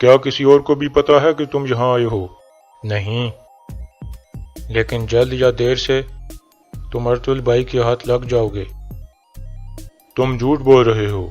کیا کسی اور کو بھی پتا ہے کہ تم یہاں آئے ہو؟ نہیں، لیکن جلد یا دیر سے تم ارطغرل بھائی کے ہاتھ لگ جاؤ گے۔ تم جھوٹ بول رہے ہو۔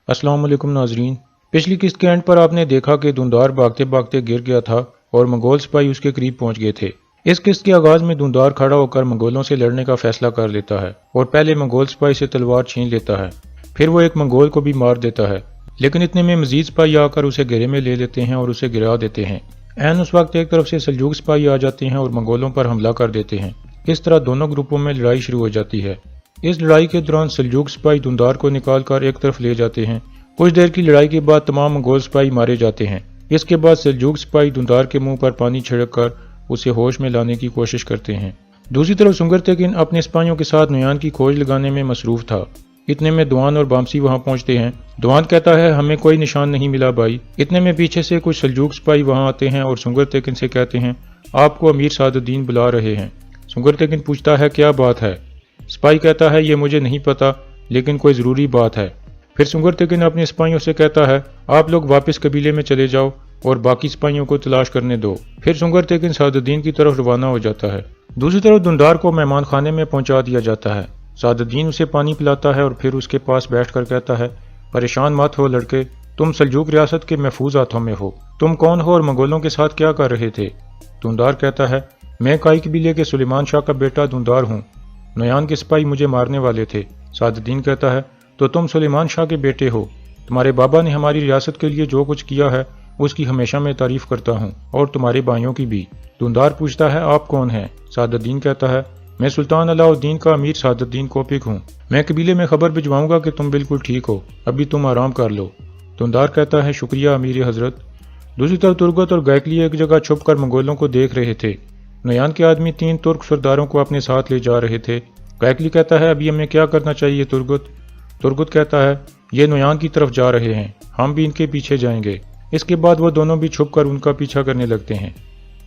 السلام علیکم ناظرین، پچھلی قسط کے اینڈ پر آپ نے دیکھا کہ دھندار بھاگتے بھاگتے گر گیا تھا اور منگول سپاہی اس کے قریب پہنچ گئے تھے۔ اس قسط کے آغاز میں دھندار کھڑا ہو کر منگولوں سے لڑنے کا فیصلہ کر لیتا ہے اور پہلے منگول سپاہی سے تلوار چھین لیتا ہے، پھر وہ ایک منگول کو بھی مار دیتا ہے، لیکن اتنے میں مزید سپاہی آ کر اسے گھیرے میں لے لیتے ہیں اور اسے گرا دیتے ہیں۔ عین اس وقت ایک طرف سے سلجوق سپاہی آ جاتے ہیں اور منگولوں پر حملہ کر دیتے ہیں۔ اس طرح دونوں گروپوں میں لڑائی شروع ہو جاتی ہے۔ اس لڑائی کے دوران سلجوق سپاہی دھندار کو نکال کر ایک طرف لے جاتے ہیں۔ کچھ دیر کی لڑائی کے بعد تمام منگول سپاہی مارے جاتے ہیں۔ اس کے بعد سلجوق سپاہی دھندار کے منہ پر پانی چھڑک کر اسے ہوش میں لانے کی کوشش کرتے ہیں۔ دوسری طرف سنگر تیغن اپنے سپاہیوں کے ساتھ نویان کی کھوج لگانے میں مصروف تھا۔ اتنے میں دوان اور بامسی وہاں پہنچتے ہیں۔ دوان کہتا ہے ہمیں کوئی نشان نہیں ملا بھائی۔ اتنے میں پیچھے سے کچھ سلجوق سپاہی وہاں آتے ہیں اور سنگر تیغن سے کہتے ہیں آپ کو امیر سعد الدین بلا رہے ہیں۔ سنگر تیغن پوچھتا ہے کیا بات ہے؟ سپاہی کہتا ہے یہ مجھے نہیں پتا، لیکن کوئی ضروری بات ہے۔ پھر سنگر تیغن اپنے سپاہیوں سے کہتا ہے آپ لوگ واپس قبیلے میں چلے جاؤ اور باقی سپاہیوں کو تلاش کرنے دو۔ پھر سنگر تیغن سعد الدین کی طرف روانہ ہو جاتا ہے۔ دوسری طرف دھندار کو مہمان خانے میں پہنچا دیا جاتا ہے۔ سعد الدین اسے پانی پلاتا ہے اور پھر اس کے پاس بیٹھ کر کہتا ہے پریشان مت ہو لڑکے، تم سلجوق ریاست کے محفوظ ہاتھوں میں ہو۔ تم کون ہو اور منگولوں کے ساتھ کیا کر رہے تھے؟ دھندار کہتا ہے میں کائی قبیلے کے سلیمان شاہ کا بیٹا دھندار ہوں۔ نویان کے سپاہی مجھے مارنے والے تھے۔ سعد الدین کہتا ہے تو تم سلیمان شاہ کے بیٹے ہو۔ تمہارے بابا نے ہماری ریاست کے لیے جو کچھ کیا ہے اس کی ہمیشہ میں تعریف کرتا ہوں، اور تمہارے بھائیوں کی بھی۔ دھندار پوچھتا ہے آپ کون ہیں؟ سعد الدین کہتا ہے میں سلطان علاء الدین کا امیر سعد الدین کوپک ہوں۔ میں قبیلے میں خبر بھجواؤں گا کہ تم بالکل ٹھیک ہو، ابھی تم آرام کر لو۔ دھندار کہتا ہے شکریہ امیر حضرت۔ دوسری طرف ترگت اور گائکلی ایک جگہ چھپ کر منگولوں کو دیکھ رہے تھے۔ نویان کے آدمی 3 ترک سرداروں کو اپنے ساتھ لے جا رہے تھے۔ گائکلی کہتا ہے ابھی ہمیں کیا کرنا چاہیے ترگت؟ ترگت کہتا ہے یہ نویان کی طرف جا رہے ہیں، ہم بھی ان کے پیچھے جائیں گے۔ اس کے بعد وہ دونوں بھی چھپ کر ان کا پیچھا کرنے لگتے ہیں۔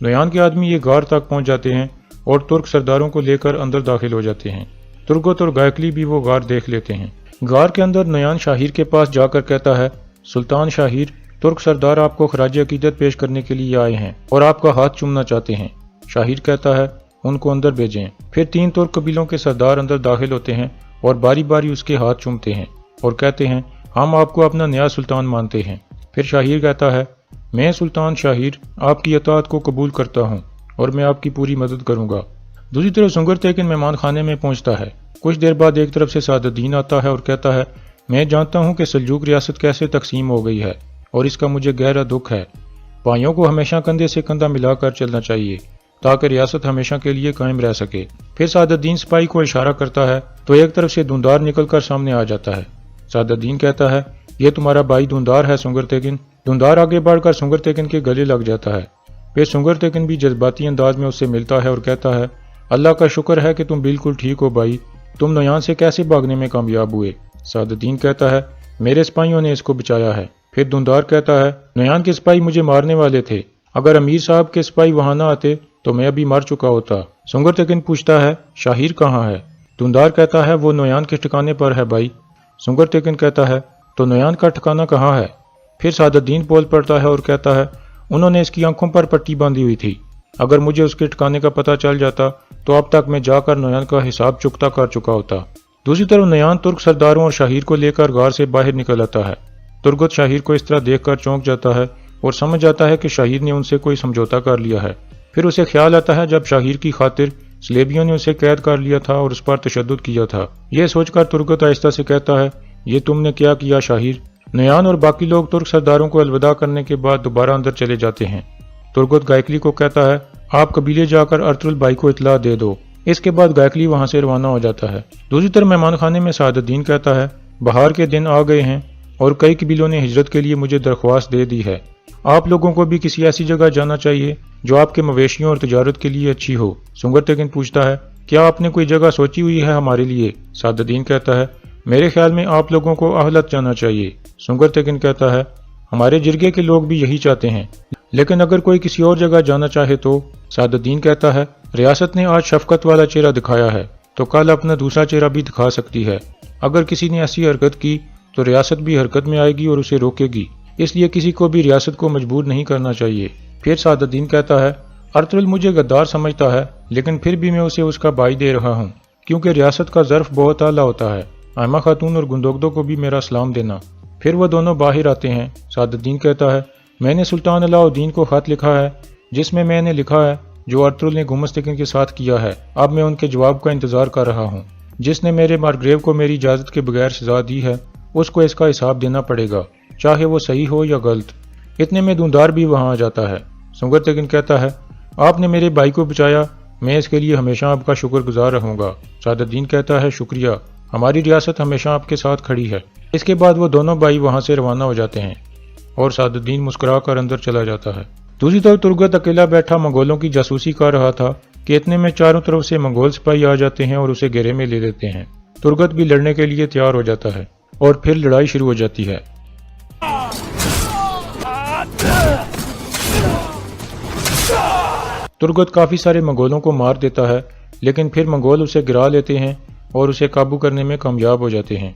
نویان کے آدمی یہ غار تک پہنچ جاتے ہیں اور ترک سرداروں کو لے کر اندر داخل ہو جاتے ہیں۔ ترگت اور گائکلی بھی وہ غار دیکھ لیتے ہیں۔ غار کے اندر نویان شاہیر کے پاس جا کر کہتا ہے سلطان شاہیر، ترک سردار آپ کو خراج عقیدت پیش کرنے کے لیے آئے ہیں اور آپ کا ہاتھ چومنا چاہتے ہیں۔ شاہیر کہتا ہے ان کو اندر بھیجیں۔ پھر 3 ترک قبیلوں کے سردار اندر داخل ہوتے ہیں اور باری باری اس کے ہاتھ چومتے ہیں اور کہتے ہیں ہم آپ کو اپنا نیا سلطان مانتے ہیں۔ پھر شاہیر کہتا ہے میں سلطان شاہیر آپ کی اطاعت کو قبول کرتا ہوں اور میں آپ کی پوری مدد کروں گا۔ دوسری طرف سنگر تیغن مہمان خانے میں پہنچتا ہے۔ کچھ دیر بعد ایک طرف سے سعد الدین آتا ہے اور کہتا ہے میں جانتا ہوں کہ سلجوق ریاست کیسے تقسیم ہو گئی ہے اور اس کا مجھے گہرا دکھ ہے۔ بھائیوں کو ہمیشہ کندھے سے کندھا ملا کر چلنا چاہیے تاکہ ریاست ہمیشہ کے لیے قائم رہ سکے۔ پھر سعد الدین سپاہی کو اشارہ کرتا ہے تو ایک طرف سے دھندار نکل کر سامنے آ جاتا ہے۔ سعد الدین کہتا ہے یہ تمہارا بھائی دھندار ہے سنگر تیغن۔ دھندار آگے بڑھ کر سنگر تیغن کے گلے لگ جاتا ہے۔ پھر سنگر تیغن بھی جذباتی انداز میں اس سے ملتا ہے اور کہتا ہے اللہ کا شکر ہے کہ تم بالکل ٹھیک ہو بھائی، تم نویان سے کیسے بھاگنے میں کامیاب ہوئے؟ سعد الدین کہتا ہے میرے سپاہیوں نے اس کو بچایا ہے۔ پھر دھندار کہتا ہے نویان کے سپاہی مجھے مارنے والے تھے، اگر امیر صاحب کے سپاہی وہاں نہ آتے تو میں ابھی مر چکا ہوتا۔ سنگر تیغن پوچھتا ہے شاہیر کہاں ہے؟ دھندار کہتا ہے وہ نویان کے ٹھکانے پر ہے بھائی۔ سنگر تیغن کہتا ہے تو نویان کا ٹھکانہ کہاں ہے؟ پھر سعد الدین بول پڑتا ہے اور کہتا ہے انہوں نے اس کی آنکھوں پر پٹی باندھی ہوئی تھی، اگر مجھے اس کے ٹھکانے کا پتہ چل جاتا تو اب تک میں جا کر نویان کا حساب چکتا کر چکا ہوتا۔ دوسری طرف نویان ترک سرداروں اور شاہیر کو لے کر غار سے باہر نکل آتا ہے۔ ترگت شاہیر کو اس طرح دیکھ کر چونک جاتا ہے اور سمجھ جاتا ہے کہ شاہیر نے ان سے کوئی سمجھوتا کر لیا ہے۔ پھر اسے خیال آتا ہے جب شاہیر کی خاطر سلیبیوں نے اسے قید کر لیا تھا اور اس پر تشدد کیا تھا۔ یہ سوچ کر ترگت آہستہ سے کہتا ہے یہ تم نے کیا کیا شاہیر؟ نویان اور باقی لوگ ترک سرداروں کو الوداع کرنے کے بعد دوبارہ اندر چلے جاتے ہیں۔ ترگت گائکلی کو کہتا ہے آپ قبیلے جا کر ارطغرل بھائی کو اطلاع دے دو۔ اس کے بعد گائکلی وہاں سے روانہ ہو جاتا ہے۔ دوسری طرف مہمان خانے میں سعد الدین کہتا ہے بہار کے دن آ گئے ہیں اور کئی قبیلوں نے ہجرت کے لیے مجھے درخواست دے دی ہے۔ آپ لوگوں کو بھی کسی ایسی جگہ جانا چاہیے جو آپ کے مویشیوں اور تجارت کے لیے اچھی ہو۔ سنگر تیغن پوچھتا ہے کیا آپ نے کوئی جگہ سوچی ہوئی ہے ہمارے لیے؟ سعد الدین کہتا ہے میرے خیال میں آپ لوگوں کو اہلت جانا چاہیے۔ سنگر تیغن کہتا ہے ہمارے جرگے کے لوگ بھی یہی چاہتے ہیں، लेकिन अगर कोई किसी और जगह जाना चाहे तो सादुद्दीन कहता है, रियासत ने आज शफकत वाला चेहरा दिखाया है तो कल अपना दूसरा चेहरा भी दिखा सकती है। अगर किसी ने ऐसी हरकत की तो रियासत भी हरकत में आएगी और उसे रोकेगी, इसलिए किसी को भी रियासत को मजबूर नहीं करना चाहिए। फिर सादुद्दीन कहता है, अर्तुगरुल मुझे गद्दार समझता है, लेकिन फिर भी मैं उसे उसका भाई दे रहा हूँ, क्योंकि रियासत का ज़र्फ बहुत आला होता है। आयमा खातून और गुंदोगदो को भी मेरा सलाम देना। फिर वो दोनों बाहर आते हैं। सादुद्दीन कहता है, मैंने सुल्तान अलाउद्दीन को खत लिखा है, जिसमें मैंने लिखा है जो अर्तुगरुल ने गुमस्तकिन के साथ किया है। अब मैं उनके जवाब का इंतजार कर रहा हूँ। जिसने मेरे मार्ग्रेव को मेरी इजाज़त के बगैर सजा दी है, उसको इसका हिसाब देना पड़ेगा, चाहे वो सही हो या गलत। इतने में दूंदार भी वहाँ आ जाता है। सुंगरतेकिन कहता है, आपने मेरे भाई को बचाया, मैं इसके लिए हमेशा आपका शुक्रगुजार रहूंगा। सादुद्दीन कहता है, शुक्रिया, हमारी रियासत हमेशा आपके साथ खड़ी है। इसके बाद वो दोनों भाई वहाँ से रवाना हो जाते हैं और सादुद्दीन मुस्कुरा कर अंदर चला जाता है। दूसरी तरफ तुर्गत अकेला बैठा मंगोलों की जासूसी कर रहा था कि इतने में चारों तरफ से मंगोल सिपाही आ जाते हैं और उसे घेरे में ले लेते हैं। तुर्गत भी लड़ने के लिए तैयार हो जाता है और फिर लड़ाई शुरू हो जाती है। तुर्गत काफी सारे मंगोलों को मार देता है, लेकिन फिर मंगोल उसे गिरा लेते हैं और उसे काबू करने में कामयाब हो जाते हैं।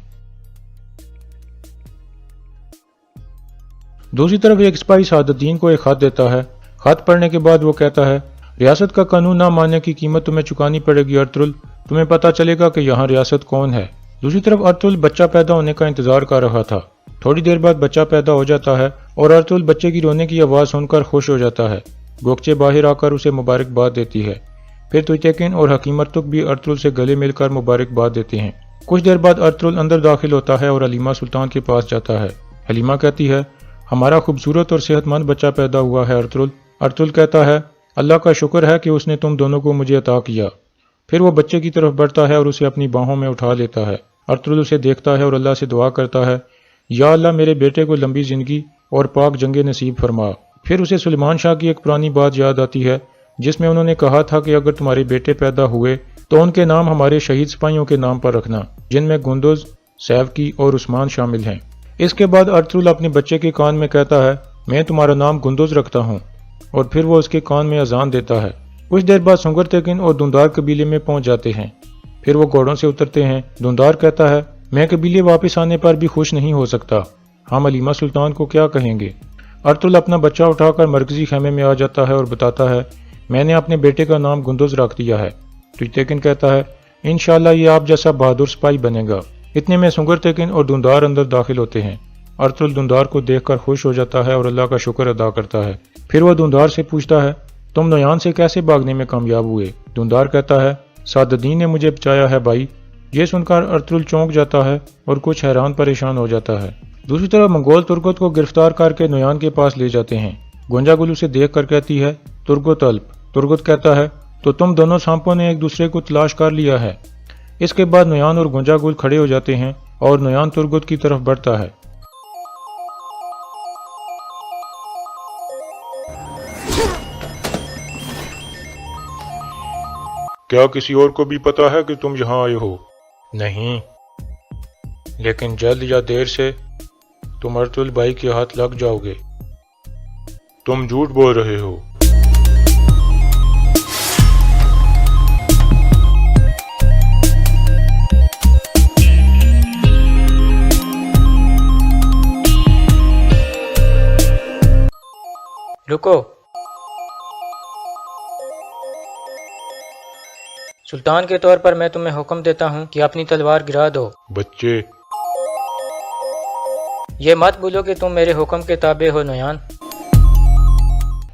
दूसरी तरफ एक सिपाही सादुद्दीन को एक खत देता है। खत पढ़ने के बाद वो कहता है, रियासत का कानून ना मानने की कीमत तुम्हें चुकानी पड़ेगी अर्तुगरुल, तुम्हें पता चलेगा कि यहाँ रियासत कौन है। दूसरी तरफ अर्तुगरुल बच्चा पैदा होने का इंतजार कर रहा था। थोड़ी देर बाद बच्चा पैदा हो जाता है और अर्तुगरुल बच्चे की रोने की आवाज़ सुनकर खुश हो जाता है। गोकचे बाहर आकर उसे मुबारकबाद देती है। फिर तुइतेकिन और हकीम अर्तुग भी अर्तुगरुल से गले मिलकर मुबारकबाद देते हैं। कुछ देर बाद अर्तुगरुल अंदर दाखिल होता है और हलीमा सुल्तान के पास जाता है। हलीमा कहती है, हमारा खूबसूरत और सेहतमंद बच्चा पैदा हुआ है अर्तुगरुल। अर्तुगरुल कहता है, अल्लाह का शुक्र है कि उसने तुम दोनों को मुझे अता किया। फिर वो बच्चे की तरफ बढ़ता है और उसे अपनी बाहों में उठा लेता है। अर्तुगरुल उसे देखता है और अल्लाह से दुआ करता है, या अल्लाह मेरे बेटे को लंबी जिंदगी और पाक जंगे नसीब फरमा। फिर उसे सुलेमान शाह की एक पुरानी बात याद आती है, जिसमें उन्होंने कहा था कि अगर तुम्हारे बेटे पैदा हुए तो उनके नाम हमारे शहीद सिपाहियों के नाम पर रखना, जिनमें गुंदुज, सैवकी और उस्मान शामिल हैं। इसके बाद अर्तुगरुल अपने बच्चे के कान में कहता है, मैं तुम्हारा नाम गुंदुज रखता हूँ, और फिर वो उसके कान में अजान देता है। कुछ देर बाद सुंगरतेकिन और दूंदार कबीले में पहुंच जाते हैं। फिर वो घोड़ों से उतरते हैं। दूंदार कहता है, मैं कबीले वापस आने पर भी खुश नहीं हो सकता, हम हलीमा सुल्तान को क्या कहेंगे। अर्तुगरुल अपना बच्चा उठाकर मरकजी खेमे में आ जाता है और बताता है, मैंने अपने बेटे का नाम गुंदुज रख दिया है। तुइतेकिन कहता है, इंशाल्लाह ये आप जैसा बहादुर सिपाही बनेगा। इतने में सुंगरतेकिन और दूंदार अंदर दाखिल होते हैं। अर्तुगरुल दूंदार को देखकर खुश हो जाता है और अल्लाह का शुक्र अदा करता है। फिर वह दूंदार से पूछता है, तुम नोयान से कैसे भागने में कामयाब हुए। दूंदार कहता है, सादुद्दीन ने मुझे बचाया है भाई। ये सुनकर अर्तुगरुल चौंक जाता है और कुछ हैरान परेशान हो जाता है। दूसरी तरफ मंगोल तुर्गत को गिरफ्तार करके नोयान के पास ले जाते हैं। गोंजागुल उसे देख कर कहती है, तुर्गत अल्प। तुर्गत कहता है, तो तुम दोनों सांपों ने एक दूसरे को तलाश कर लिया है। इसके बाद नोयान और गोंजागुल खड़े हो जाते हैं और नोयान तुर्गत की तरफ बढ़ता है। क्या किसी और को भी पता है कि तुम यहाँ आए हो? नहीं, लेकिन जल्द या देर से तुम अर्तुगरुल भाई के हाथ लग जाओगे। तुम झूठ बोल रहे हो। रुको। सुल्तान के तौर पर मैं तुम्हें हुक्म देता हूँ कि अपनी तलवार गिरा दो। बच्चे, ये मत भूलो कि तुम मेरे हुक्म के ताबे हो नोयान।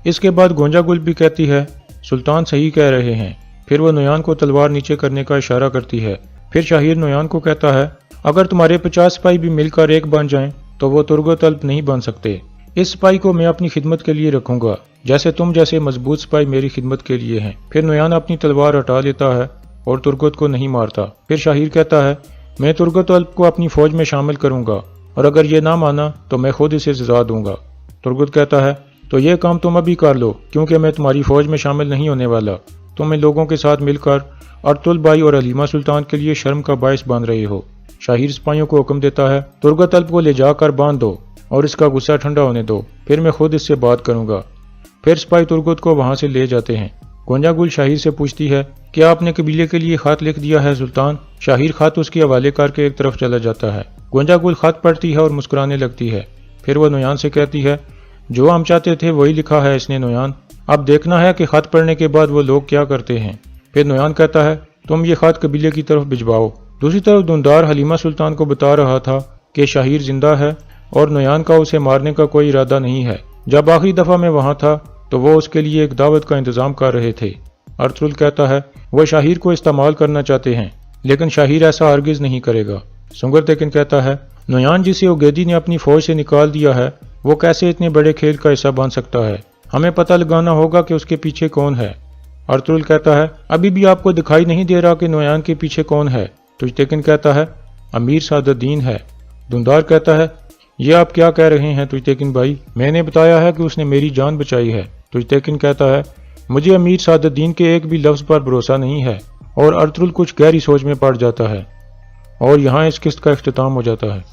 इसके बाद गोंजागुल भी कहती है, सुल्तान सही कह रहे हैं। फिर वो नोयान को तलवार नीचे करने का इशारा करती है। फिर शाहिर नोयान को कहता है, अगर तुम्हारे 50 सिपाही भी मिलकर एक बन जाएं तो वो तुर्गत अल्प नहीं बन सकते। इस सिपाही को मैं अपनी खिदमत के लिए रखूंगा, जैसे तुम जैसे मजबूत सिपाही मेरी खिदमत के लिए हैं। फिर नोयान अपनी तलवार हटा लेता है और तुर्गत को नहीं मारता। फिर शाहिर कहता है, मैं तुर्गत अल्प को अपनी फौज में शामिल करूंगा, और अगर ये ना माना तो मैं खुद इसे सजा दूंगा। तुर्गत कहता है, तो ये काम तुम अभी कर लो, क्योंकि मैं तुम्हारी फौज में शामिल नहीं होने वाला। तुम इन लोगों के साथ मिलकर अर्तुगरुल भाई और हलीमा सुल्तान के लिए शर्म का बायस बन रहे हो। शाहिर सिपाहियों को हुक्म देता है, तुर्गत अल्प को ले जाकर बांध दो और इसका गुस्सा ठंडा होने दो, फिर मैं खुद इससे बात करूंगा। फिर सिपाही तुर्गुत को वहां से ले जाते हैं। गोंजा गुल शाहिर से पूछती है, क्या आपने कबीले के लिए खत लिख दिया है सुल्तान? शाहिर खत उसके हवाले करके एक तरफ चला जाता है। गोंजा गुल खत पढ़ती है और मुस्कुराने लगती है। फिर वह नोयान से कहती है, जो हम चाहते थे वही लिखा है इसने नोयान, अब देखना है कि खत पढ़ने के बाद वो लोग क्या करते हैं। फिर नोयान कहता है, तुम ये खत कबीले की तरफ भिजवाओ। दूसरी तरफ दुंदार हलीमा सुल्तान को बता रहा था कि शाहिर जिंदा है और नोयान का उसे मारने का कोई इरादा नहीं है। जब आखिरी दफा मैं वहां था तो वो उसके लिए एक दावत का इंतजाम कर रहे थे। अर्तुल कहता है, वह शाहिर को इस्तेमाल करना चाहते हैं, लेकिन शाहिर ऐसा हरगिज नहीं करेगा। सुंगर तेकिन कहता है, नोयान जिसे उगैदी ने अपनी फौज से निकाल दिया है, वो कैसे इतने बड़े खेल का हिस्सा बन सकता है? हमें पता लगाना होगा कि उसके पीछे कौन है। अर्तुल कहता है, अभी भी आपको दिखाई नहीं दे रहा कि नोयान के पीछे कौन है? तुजतेकिन कहता है, अमीर सादुद्दीन है। दुंदार कहता है, ये आप क्या कह रहे हैं तुजतेकिन भाई? मैंने बताया है कि उसने मेरी जान बचाई है। तुजतेकिन कहता है, मुझे अमीर सादुद्दीन के एक भी लफ्ज पर भरोसा नहीं है। और अर्तुल कुछ गहरी सोच में पड़ जाता है और यहाँ इस किस्त का इख्तिताम हो जाता है।